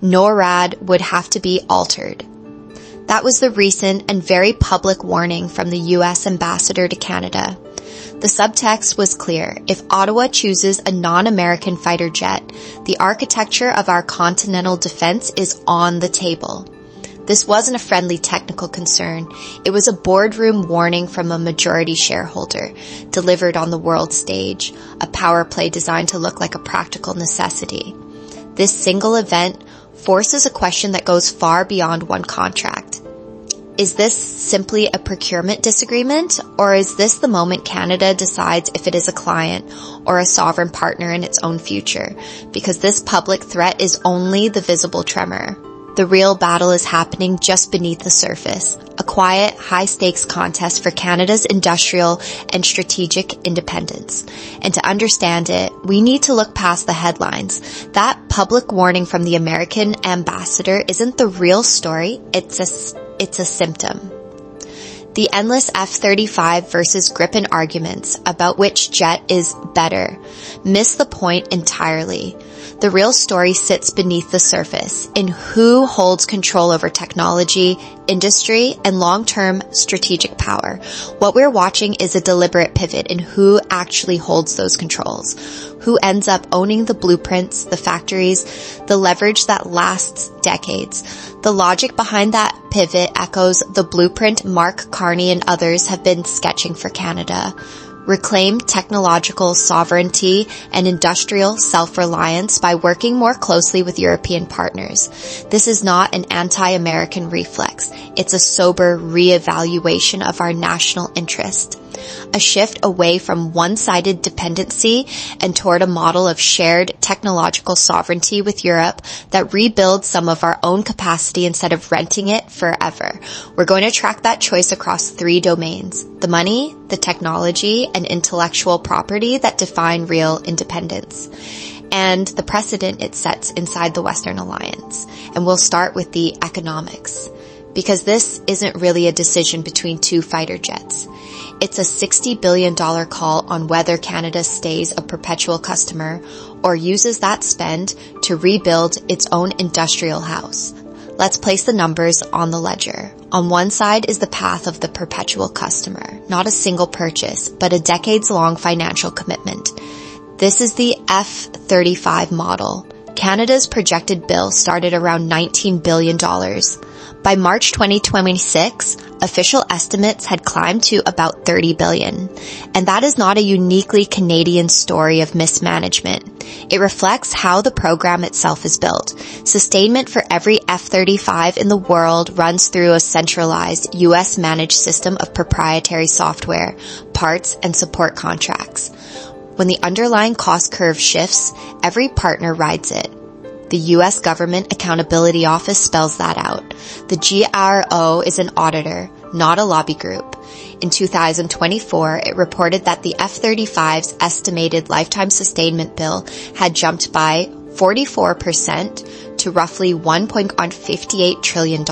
NORAD would have to be altered. That was the recent and very public warning from the U.S. ambassador to Canada. The subtext was clear. If Ottawa chooses a non-American fighter jet, the architecture of our continental defense is on the table. This wasn't a friendly technical concern. It was a boardroom warning from a majority shareholder, delivered on the world stage, a power play designed to look like a practical necessity. This single event forces a question that goes far beyond one contract. Is this simply a procurement disagreement, or is this the moment Canada decides if it is a client or a sovereign partner in its own future? Because this public threat is only the visible tremor. The real battle is happening just beneath the surface, a quiet, high-stakes contest for Canada's industrial and strategic independence. And to understand it, we need to look past the headlines. That public warning from the American ambassador isn't the real story, it's a symptom. The endless F-35 versus Gripen arguments about which jet is better miss the point entirely. The real story sits beneath the surface in who holds control over technology, industry, and long-term strategic power. What we're watching is a deliberate pivot in who actually holds those controls, who ends up owning the blueprints, the factories, the leverage that lasts decades. The logic behind that pivot echoes the blueprint Mark Carney and others have been sketching for Canada. Reclaim technological sovereignty and industrial self-reliance by working more closely with European partners. This is not an anti-American reflex. It's a sober reevaluation of our national interest. A shift away from one-sided dependency and toward a model of shared technological sovereignty with Europe that rebuilds some of our own capacity instead of renting it forever. We're going to track that choice across 3 domains: the money, the technology, and intellectual property that define real independence, and the precedent it sets inside the Western Alliance. And we'll start with the economics, because this isn't really a decision between 2 fighter jets. It's a $60 billion call on whether Canada stays a perpetual customer or uses that spend to rebuild its own industrial house. Let's place the numbers on the ledger. On one side is the path of the perpetual customer, not a single purchase, but a decades-long financial commitment. This is the F-35 model. Canada's projected bill started around $19 billion. By March 2026, official estimates had climbed to about $30 billion. And that is not a uniquely Canadian story of mismanagement. It reflects how the program itself is built. Sustainment for every F-35 in the world runs through a centralized US-managed system of proprietary software, parts, and support contracts. When the underlying cost curve shifts, every partner rides it. The U.S. Government Accountability Office spells that out. The GRO is an auditor, not a lobby group. In 2024, it reported that the F-35's estimated lifetime sustainment bill had jumped by 44% to roughly $1.58 trillion.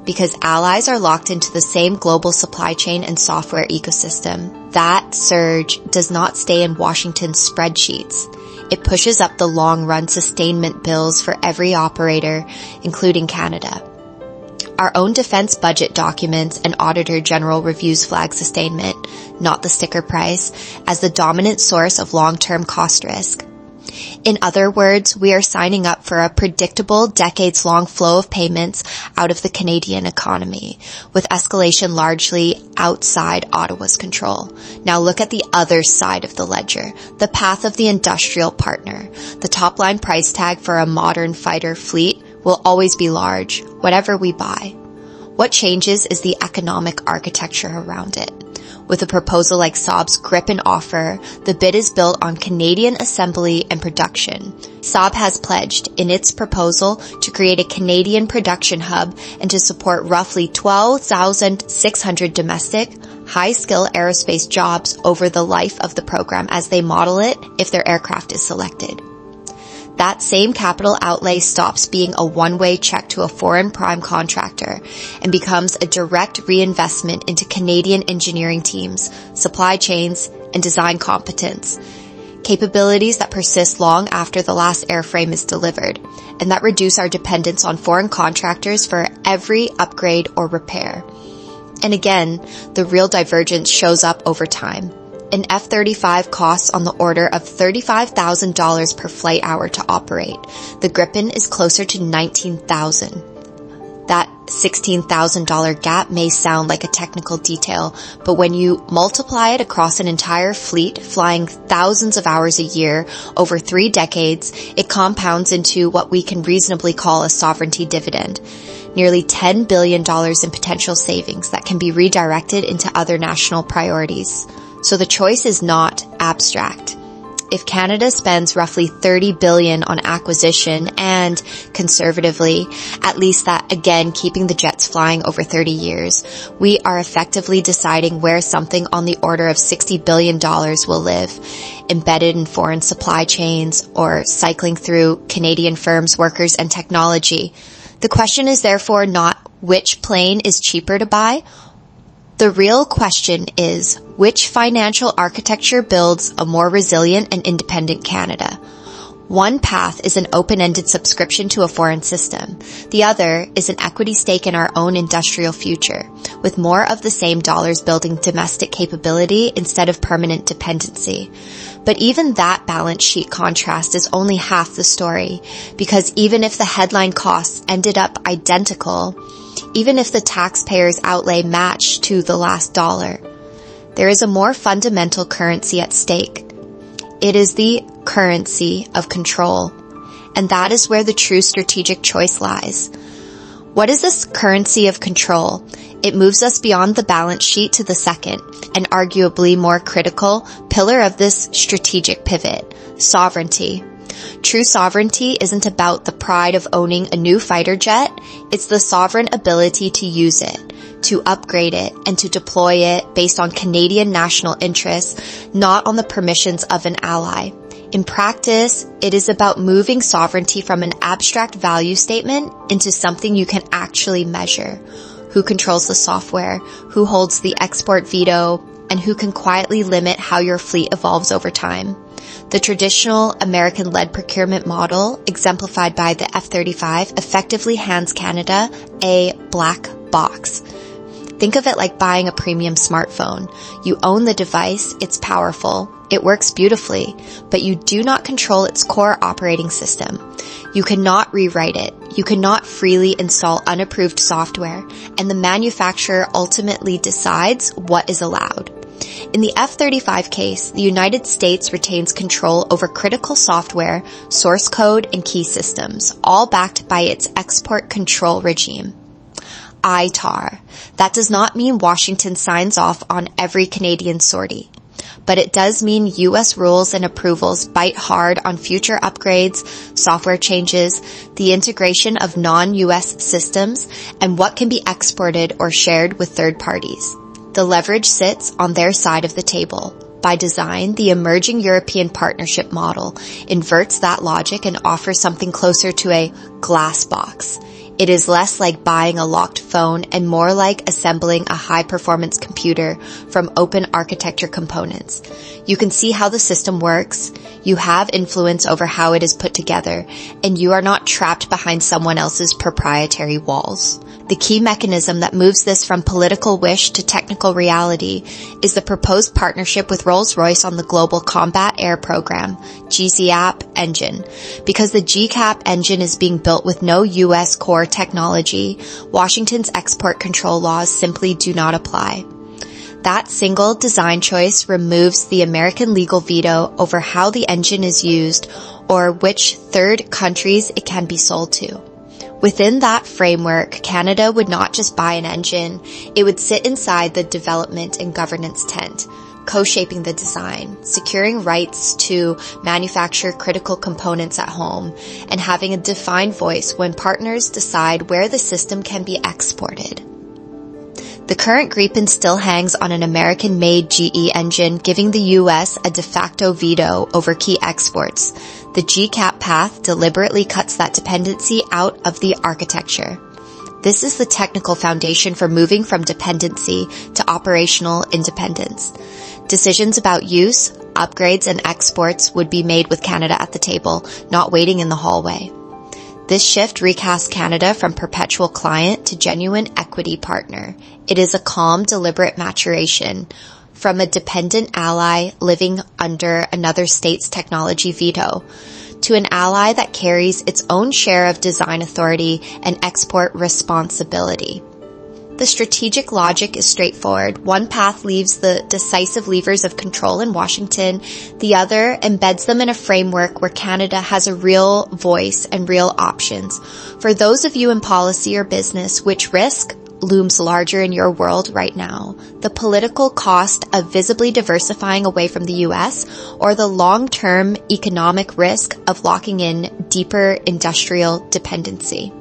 Because allies are locked into the same global supply chain and software ecosystem, that surge does not stay in Washington's spreadsheets. It pushes up the long-run sustainment bills for every operator, including Canada. Our own defense budget documents and Auditor General reviews flag sustainment, not the sticker price, as the dominant source of long-term cost risk. In other words, we are signing up for a predictable, decades-long flow of payments out of the Canadian economy, with escalation largely outside Ottawa's control. Now look at the other side of the ledger, the path of the industrial partner. The top-line price tag for a modern fighter fleet will always be large, whatever we buy. What changes is the economic architecture around it. With a proposal like Saab's Gripen offer, the bid is built on Canadian assembly and production. Saab has pledged in its proposal to create a Canadian production hub and to support roughly 12,600 domestic, high-skill aerospace jobs over the life of the program as they model it if their aircraft is selected. That same capital outlay stops being a one-way check to a foreign prime contractor and becomes a direct reinvestment into Canadian engineering teams, supply chains, and design competence. capabilities that persist long after the last airframe is delivered, and that reduce our dependence on foreign contractors for every upgrade or repair. And again, the real divergence shows up over time. An F-35 costs on the order of $35,000 per flight hour to operate. The Gripen is closer to $19,000. That $16,000 gap may sound like a technical detail, but when you multiply it across an entire fleet flying thousands of hours a year over 3 decades, it compounds into what we can reasonably call a sovereignty dividend. Nearly $10 billion in potential savings that can be redirected into other national priorities. So the choice is not abstract. If Canada spends roughly $30 billion on acquisition and, conservatively, at least that, again, keeping the jets flying over 30 years, we are effectively deciding where something on the order of $60 billion will live, embedded in foreign supply chains or cycling through Canadian firms, workers, and technology. The question is therefore not which plane is cheaper to buy. The real question is, which financial architecture builds a more resilient and independent Canada? One path is an open-ended subscription to a foreign system. The other is an equity stake in our own industrial future, with more of the same dollars building domestic capability instead of permanent dependency. But even that balance sheet contrast is only half the story, because even if the headline costs ended up identical, even if the taxpayer's outlay matched to the last dollar, there is a more fundamental currency at stake. It is the currency of control, and that is where the true strategic choice lies. What is this currency of control? It moves us beyond the balance sheet to the second, and arguably more critical, pillar of this strategic pivot, sovereignty. True sovereignty isn't about the pride of owning a new fighter jet, it's the sovereign ability to use it, to upgrade it, and to deploy it based on Canadian national interests, not on the permissions of an ally. In practice, it is about moving sovereignty from an abstract value statement into something you can actually measure. Who controls the software, who holds the export veto, and who can quietly limit how your fleet evolves over time. The traditional American-led procurement model, exemplified by the F-35, effectively hands Canada a black box. Think of it like buying a premium smartphone. You own the device, it's powerful, it works beautifully, but you do not control its core operating system. You cannot rewrite it. You cannot freely install unapproved software, and the manufacturer ultimately decides what is allowed. In the F-35 case, the United States retains control over critical software, source code, and key systems, all backed by its export control regime. ITAR. That does not mean Washington signs off on every Canadian sortie, but it does mean U.S. rules and approvals bite hard on future upgrades, software changes, the integration of non-U.S. systems, and what can be exported or shared with third parties. The leverage sits on their side of the table. By design, the emerging European partnership model inverts that logic and offers something closer to a glass box. It is less like buying a locked phone and more like assembling a high-performance computer from open architecture components. You can see how the system works, you have influence over how it is put together, and you are not trapped behind someone else's proprietary walls. The key mechanism that moves this from political wish to technical reality is the proposed partnership with Rolls-Royce on the Global Combat Air Program, GCAP engine. Because the GCAP engine is being built with no U.S. core technology, Washington's export control laws simply do not apply. That single design choice removes the American legal veto over how the engine is used or which third countries it can be sold to. Within that framework, Canada would not just buy an engine, it would sit inside the development and governance tent, co-shaping the design, securing rights to manufacture critical components at home, and having a defined voice when partners decide where the system can be exported. The current Gripen still hangs on an American-made GE engine, giving the U.S. a de facto veto over key exports. The GCAP path deliberately cuts that dependency out of the architecture. This is the technical foundation for moving from dependency to operational independence. Decisions about use, Upgrades and exports would be made with Canada at the table, not waiting in the hallway. This shift recasts Canada from perpetual client to genuine equity partner. It is a calm, deliberate maturation from a dependent ally living under another state's technology veto to an ally that carries its own share of design authority and export responsibility. The strategic logic is straightforward. One path leaves the decisive levers of control in Washington. The other embeds them in a framework where Canada has a real voice and real options. For those of you in policy or business, which risk looms larger in your world right now? The political cost of visibly diversifying away from the US or the long-term economic risk of locking in deeper industrial dependency?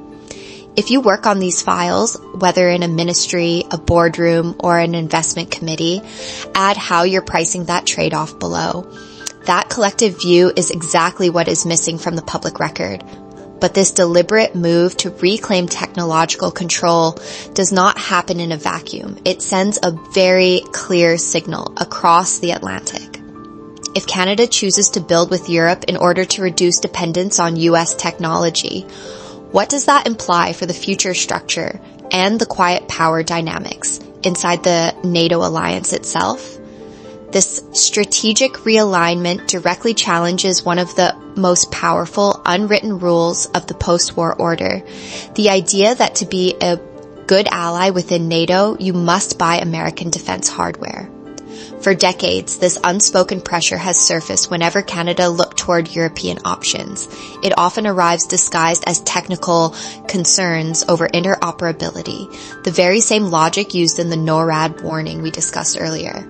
If you work on these files, whether in a ministry, a boardroom, or an investment committee, add how you're pricing that trade-off below. That collective view is exactly what is missing from the public record. But this deliberate move to reclaim technological control does not happen in a vacuum. It sends a very clear signal across the Atlantic. If Canada chooses to build with Europe in order to reduce dependence on US technology, what does that imply for the future structure and the quiet power dynamics inside the NATO alliance itself? This strategic realignment directly challenges one of the most powerful unwritten rules of the post-war order, the idea that to be a good ally within NATO, you must buy American defense hardware. For decades, this unspoken pressure has surfaced whenever Canada looked toward European options. It often arrives disguised as technical concerns over interoperability, the very same logic used in the NORAD warning we discussed earlier.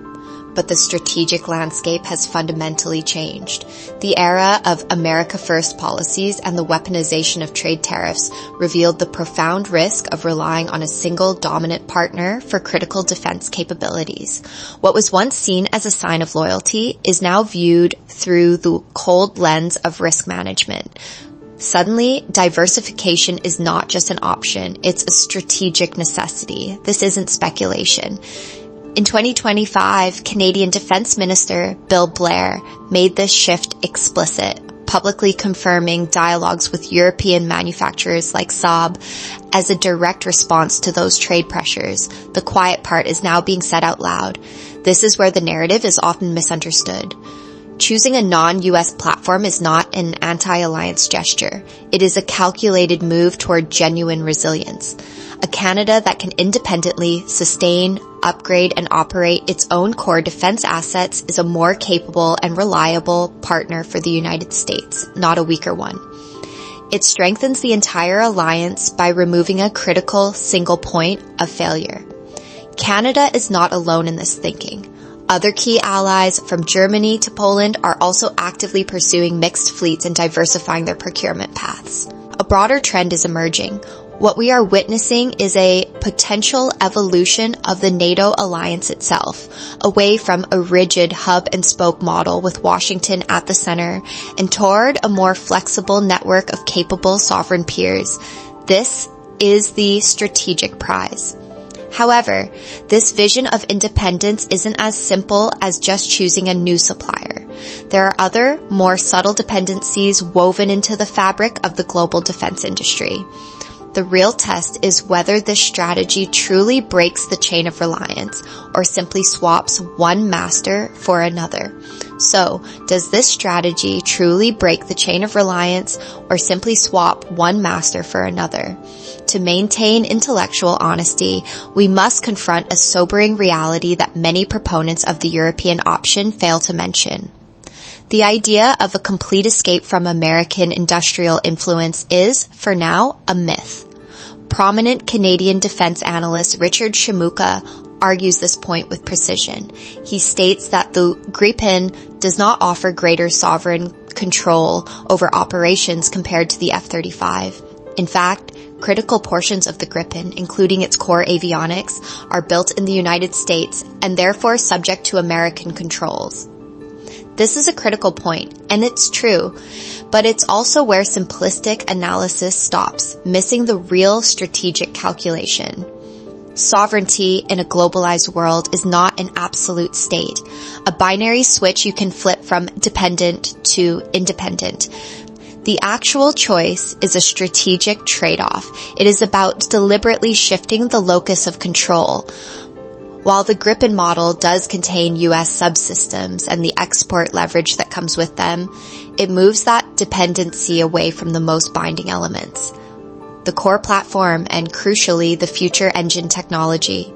But the strategic landscape has fundamentally changed. The era of America First policies and the weaponization of trade tariffs revealed the profound risk of relying on a single dominant partner for critical defense capabilities. What was once seen as a sign of loyalty is now viewed through the cold lens of risk management. Suddenly, diversification is not just an option, it's a strategic necessity. This isn't speculation. In 2025, Canadian Defence Minister Bill Blair made this shift explicit, publicly confirming dialogues with European manufacturers like Saab as a direct response to those trade pressures. The quiet part is now being said out loud. This is where the narrative is often misunderstood. Choosing a non-US platform is not an anti-alliance gesture. It is a calculated move toward genuine resilience. A Canada that can independently sustain, upgrade, and operate its own core defense assets is a more capable and reliable partner for the United States, not a weaker one. It strengthens the entire alliance by removing a critical single point of failure. Canada is not alone in this thinking. Other key allies, from Germany to Poland, are also actively pursuing mixed fleets and diversifying their procurement paths. A broader trend is emerging. What we are witnessing is a potential evolution of the NATO alliance itself, away from a rigid hub-and-spoke model with Washington at the center, and toward a more flexible network of capable sovereign peers. This is the strategic prize. However, this vision of independence isn't as simple as just choosing a new supplier. There are other, more subtle dependencies woven into the fabric of the global defense industry. The real test is whether this strategy truly breaks the chain of reliance or simply swaps one master for another. So, does this strategy truly break the chain of reliance or simply swap one master for another? To maintain intellectual honesty, we must confront a sobering reality that many proponents of the European option fail to mention. The idea of a complete escape from American industrial influence is, for now, a myth. Prominent Canadian defense analyst Richard Shimuka argues this point with precision. He states that the Gripen does not offer greater sovereign control over operations compared to the F-35. In fact, critical portions of the Gripen, including its core avionics, are built in the United States and therefore subject to American controls. This is a critical point, and it's true, but it's also where simplistic analysis stops, missing the real strategic calculation. Sovereignty in a globalized world is not an absolute state, a binary switch you can flip from dependent to independent. The actual choice is a strategic trade-off. It is about deliberately shifting the locus of control. While the Gripen model does contain U.S. subsystems and the export leverage that comes with them, it moves that dependency away from the most binding elements, the core platform and, crucially, the future engine technology.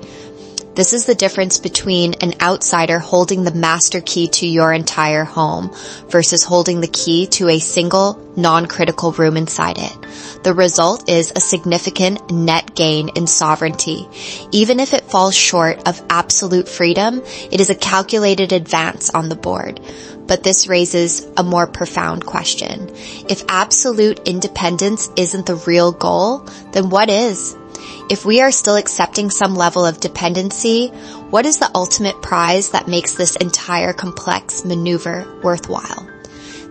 This is the difference between an outsider holding the master key to your entire home versus holding the key to a single, non-critical room inside it. The result is a significant net gain in sovereignty. Even if it falls short of absolute freedom, it is a calculated advance on the board. But this raises a more profound question. If absolute independence isn't the real goal, then what is? If we are still accepting some level of dependency, what is the ultimate prize that makes this entire complex maneuver worthwhile?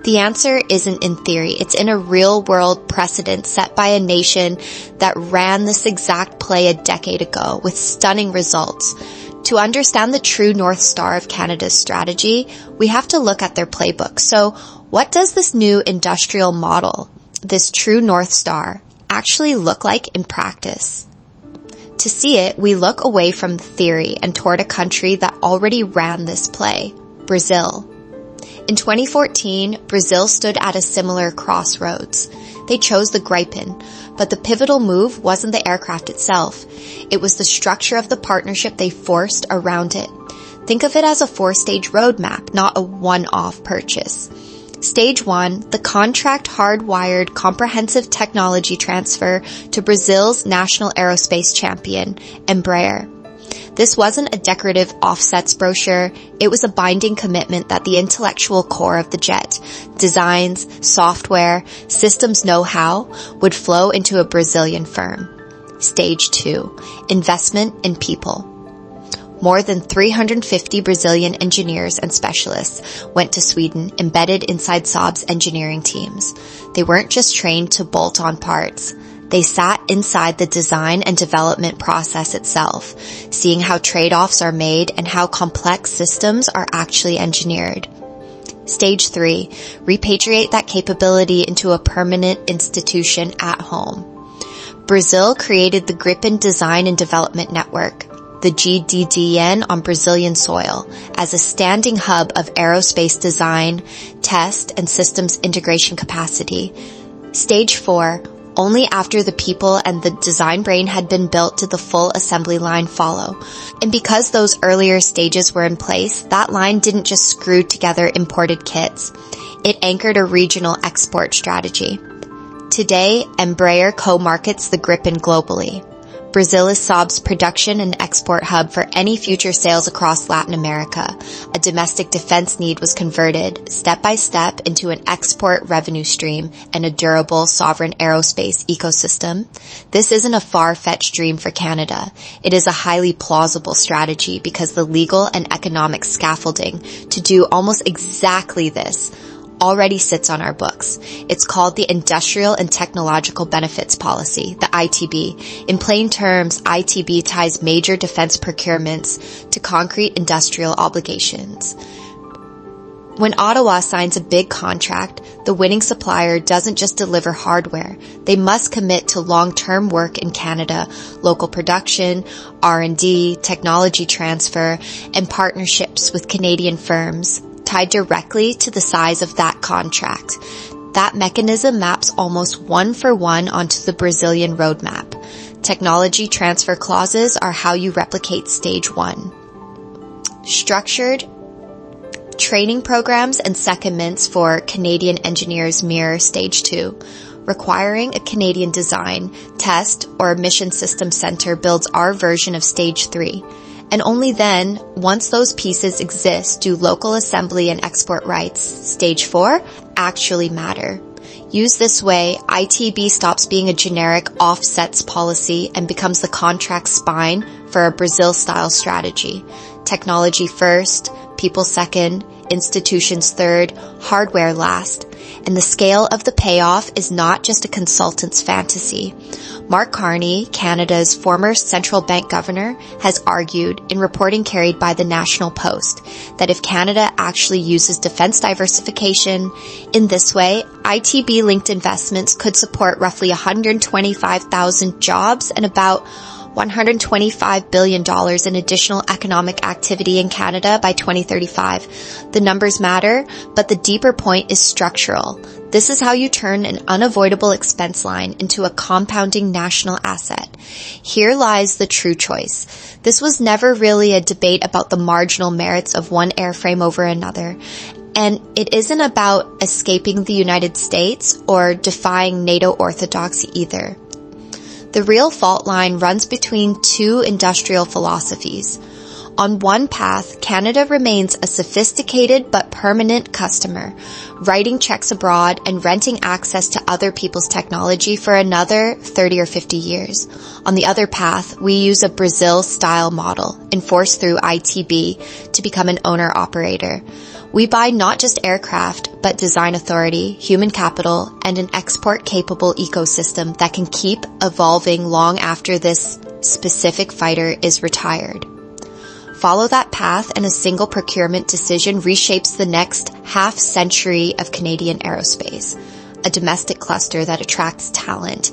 The answer isn't in theory. It's in a real-world precedent set by a nation that ran this exact play a decade ago with stunning results. To understand the true North Star of Canada's strategy, we have to look at their playbook. So, what does this new industrial model, this true North Star, actually look like in practice? To see it, we look away from theory and toward a country that already ran this play, Brazil. In 2014, Brazil stood at a similar crossroads. They chose the Gripen, but the pivotal move wasn't the aircraft itself. It was the structure of the partnership they forced around it. Think of it as a 4-stage roadmap, not a one-off purchase. Stage 1, the contract hardwired comprehensive technology transfer to Brazil's national aerospace champion, Embraer. This wasn't a decorative offsets brochure, it was a binding commitment that the intellectual core of the jet, designs, software, systems know-how, would flow into a Brazilian firm. Stage 2, investment in people. More than 350 Brazilian engineers and specialists went to Sweden embedded inside Saab's engineering teams. They weren't just trained to bolt on parts. They sat inside the design and development process itself, seeing how trade-offs are made and how complex systems are actually engineered. Stage 3, repatriate that capability into a permanent institution at home. Brazil created the Gripen Design and Development Network, the GDDN on Brazilian soil, as a standing hub of aerospace design, test, and systems integration capacity. Stage 4, only after the people and the design brain had been built did the full assembly line follow. And because those earlier stages were in place, that line didn't just screw together imported kits. It anchored a regional export strategy. Today, Embraer co-markets the Gripen globally. Brazil is Saab's production and export hub for any future sales across Latin America. A domestic defense need was converted, step by step, into an export revenue stream and a durable, sovereign aerospace ecosystem. This isn't a far-fetched dream for Canada. It is a highly plausible strategy because the legal and economic scaffolding to do almost exactly this already sits on our books. It's called the Industrial and Technological Benefits Policy, the ITB. In plain terms, ITB ties major defense procurements to concrete industrial obligations. When Ottawa signs a big contract, the winning supplier doesn't just deliver hardware. They must commit to long-term work in Canada, local production, R&D, technology transfer, and partnerships with Canadian firms, tied directly to the size of that contract. That mechanism maps almost one-for-one onto the Brazilian roadmap. Technology transfer clauses are how you replicate Stage 1. Structured training programs and secondments for Canadian engineers mirror Stage 2. Requiring a Canadian design, test, or mission system center builds our version of Stage 3. And only then, once those pieces exist, do local assembly and export rights, Stage 4, actually matter. Used this way, ITB stops being a generic offsets policy and becomes the contract spine for a Brazil-style strategy. Technology first, people second, institutions third, hardware last. and the scale of the payoff is not just a consultant's fantasy. Mark Carney, Canada's former central bank governor, has argued in reporting carried by the National Post that if Canada actually uses defense diversification in this way, ITB-linked investments could support roughly 125,000 jobs and about $125 billion in additional economic activity in Canada by 2035. The numbers matter, but the deeper point is structural. This is how you turn an unavoidable expense line into a compounding national asset. Here lies the true choice. This was never really a debate about the marginal merits of one airframe over another. And it isn't about escaping the United States or defying NATO orthodoxy either. The real fault line runs between two industrial philosophies. On one path, Canada remains a sophisticated but permanent customer, writing checks abroad and renting access to other people's technology for another 30 or 50 years. On the other path, we use a Brazil-style model, enforced through ITB, to become an owner-operator. We buy not just aircraft, but design authority, human capital, and an export-capable ecosystem that can keep evolving long after this specific fighter is retired. Follow that path and a single procurement decision reshapes the next half-century of Canadian aerospace. A domestic cluster that attracts talent,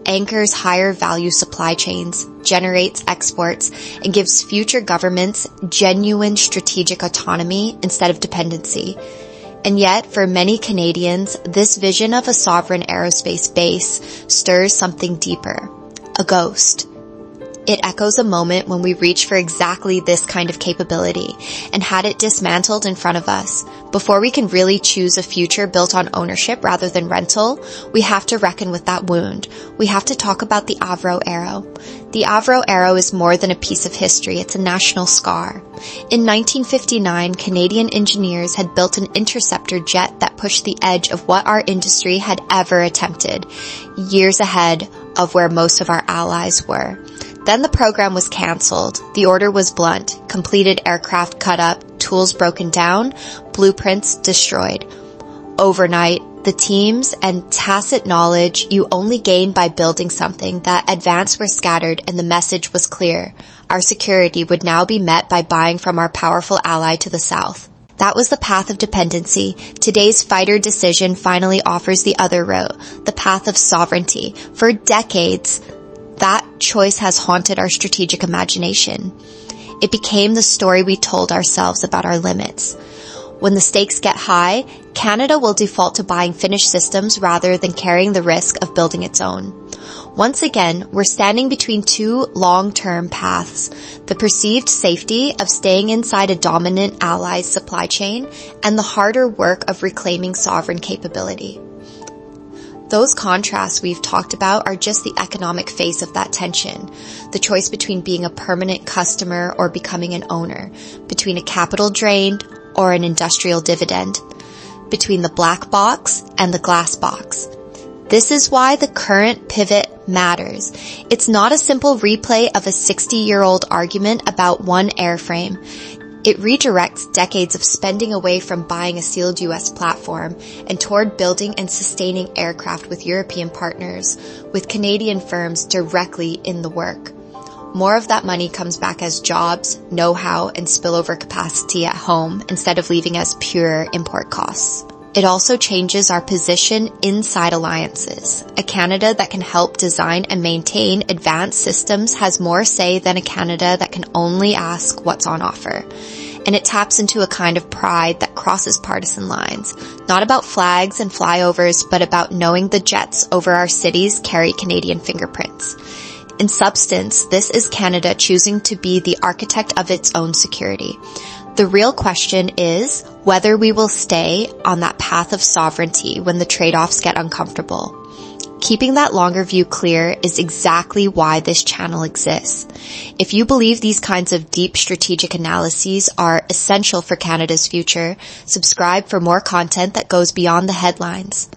anchors higher value supply chains, generates exports, and gives future governments genuine strategic autonomy instead of dependency. And yet, for many Canadians, this vision of a sovereign aerospace base stirs something deeper. A ghost. It echoes a moment when we reached for exactly this kind of capability and had it dismantled in front of us. Before we can really choose a future built on ownership rather than rental, we have to reckon with that wound. We have to talk about the Avro Arrow. The Avro Arrow is more than a piece of history, it's a national scar. In 1959, Canadian engineers had built an interceptor jet that pushed the edge of what our industry had ever attempted, years ahead of where most of our allies were. Then the program was cancelled. The order was blunt. Completed aircraft cut up, tools broken down, blueprints destroyed. Overnight, the teams and tacit knowledge you only gain by building something that advanced were scattered, and the message was clear. Our security would now be met by buying from our powerful ally to the south. That was the path of dependency. Today's fighter decision finally offers the other road, the path of sovereignty. For decades, that choice has haunted our strategic imagination. It became the story we told ourselves about our limits. When the stakes get high, Canada will default to buying finished systems rather than carrying the risk of building its own. Once again, we're standing between two long-term paths, the perceived safety of staying inside a dominant ally's supply chain and the harder work of reclaiming sovereign capability. Those contrasts we've talked about are just the economic face of that tension, the choice between being a permanent customer or becoming an owner, between a capital drained or an industrial dividend, between the black box and the glass box. This is why the current pivot matters. It's not a simple replay of a 60-year-old argument about one airframe. It redirects decades of spending away from buying a sealed U.S. platform and toward building and sustaining aircraft with European partners, with Canadian firms directly in the work. More of that money comes back as jobs, know-how, and spillover capacity at home instead of leaving as pure import costs. It also changes our position inside alliances. A Canada that can help design and maintain advanced systems has more say than a Canada that can only ask what's on offer. And it taps into a kind of pride that crosses partisan lines, not about flags and flyovers, but about knowing the jets over our cities carry Canadian fingerprints. In substance, this is Canada choosing to be the architect of its own security. The real question is whether we will stay on that path of sovereignty when the trade-offs get uncomfortable. Keeping that longer view clear is exactly why this channel exists. If you believe these kinds of deep strategic analyses are essential for Canada's future, subscribe for more content that goes beyond the headlines.